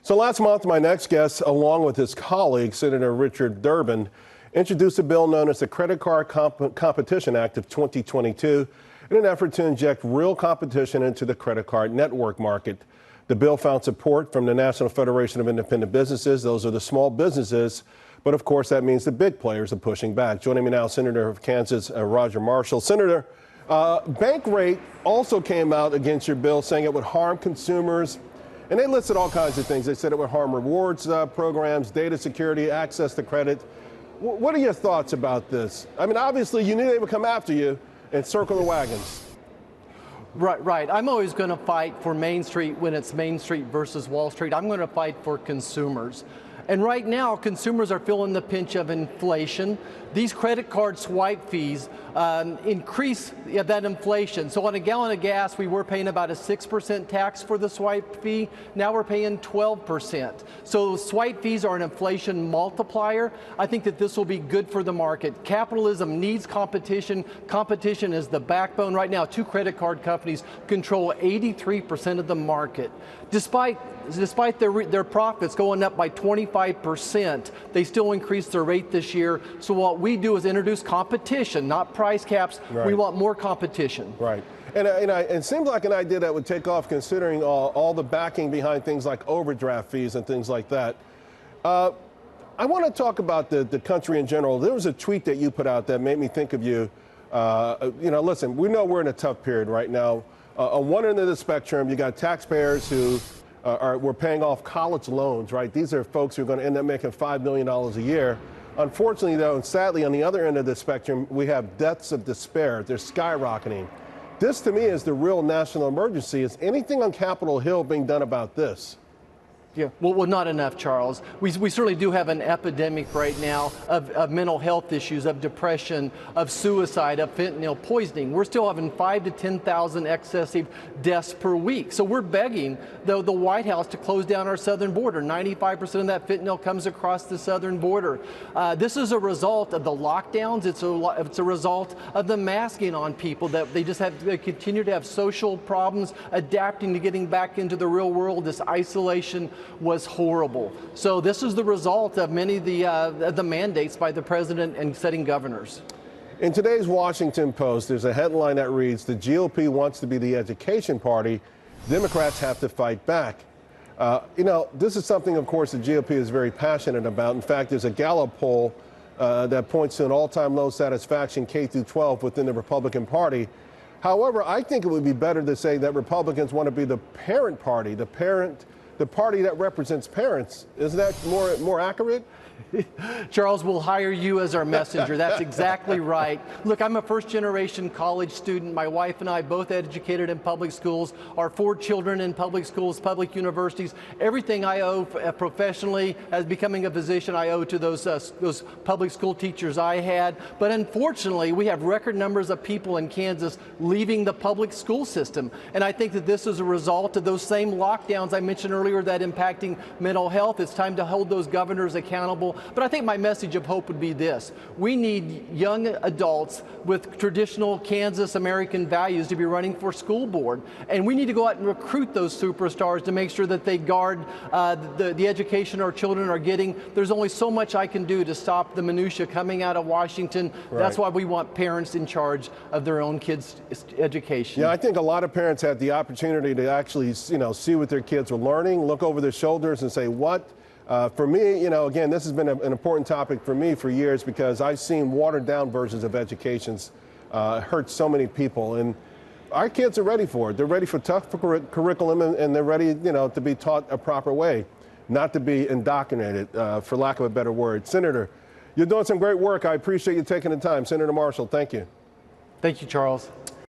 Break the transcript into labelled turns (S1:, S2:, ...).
S1: So last month, my next guest, along with his colleague, Senator Richard Durbin, introduced a bill known as the Credit Card Competition Act of 2022 in an effort to inject real competition into the credit card network market. The bill found support from the National Federation of Independent Businesses. Those are the small businesses. But of course, that means the big players are pushing back. Joining me now, Senator of Kansas, Roger Marshall. Senator, Bankrate also came out against your bill, saying it would harm consumers. And they listed all kinds of things. They said it would harm rewards programs, data security, access to credit. What are your thoughts about this? I mean, obviously, you knew they would come after you and circle the wagons.
S2: Right. I'm always going to fight for Main Street when it's Main Street versus Wall Street. I'm going to fight for consumers. And right now, consumers are feeling the pinch of inflation. These credit card swipe fees increase that inflation. So on a gallon of gas, we were paying about a 6% tax for the swipe fee. Now we're paying 12%. So swipe fees are an inflation multiplier. I think that this will be good for the market. Capitalism needs competition. Competition is the backbone. Right now, two credit card companies control 83% of the market. Despite their profits going up by 25%, they still increased their rate this year. So what we do is introduce competition, not price caps. Right. We want more competition.
S1: Right. And it seems like an idea that would take off, considering all the backing behind things like overdraft fees and things like that. I want to talk about the country in general. There was a tweet that you put out that made me think of you. Listen, we know we're in a tough period right now. On one end of the spectrum, you got taxpayers who we're paying off college loans, right? These are folks who are going to end up making $5 million a year. Unfortunately, though, and sadly, on the other end of the spectrum, we have deaths of despair. They're skyrocketing. This, to me, is the real national emergency. Is anything on Capitol Hill being done about this?
S2: Yeah, well, not enough, Charles. We certainly do have an epidemic right now of mental health issues, of depression, of suicide, of fentanyl poisoning. We're still having 5,000 to 10,000 excessive deaths per week. So we're begging the White House to close down our southern border. 95% of that fentanyl comes across the southern border. This is a result of the lockdowns. It's a result of the masking on people, that they continue to have social problems, adapting to getting back into the real world. This isolation was horrible. So this is the result of many of the mandates by the president and setting governors.
S1: In today's Washington Post, there's a headline that reads, "The GOP wants to be the education party. Democrats have to fight back." This is something, of course, the GOP is very passionate about. In fact, there's a Gallup poll that points to an all-time low satisfaction K through 12 within the Republican Party. However, I think it would be better to say that Republicans want to be the parent party, the party that represents parents. Isn't that more accurate?
S2: Charles, we'll hire you as our messenger. That's exactly right. Look, I'm a first-generation college student. My wife and I both educated in public schools. Our 4 children in public schools, public universities. Everything I owe professionally as becoming a physician, I owe to those public school teachers I had. But unfortunately, we have record numbers of people in Kansas leaving the public school system. And I think that this is a result of those same lockdowns I mentioned earlier that impacting mental health. It's time to hold those governors accountable. But I think my message of hope would be this. We need young adults with traditional Kansas American values to be running for school board. And we need to go out and recruit those superstars to make sure that they guard the education our children are getting. There's only so much I can do to stop the minutia coming out of Washington. Right. That's why we want parents in charge of their own kids' education. Yeah,
S1: I think a lot of parents had the opportunity to actually, see what their kids were learning, look over their shoulders and say, what? For me, again, this has been an important topic for me for years, because I've seen watered down versions of education hurt so many people. And our kids are ready for it. They're ready for tough curriculum, and they're ready, to be taught a proper way, not to be indoctrinated, for lack of a better word. Senator, you're doing some great work. I appreciate you taking the time. Senator Marshall, thank you.
S2: Thank you, Charles.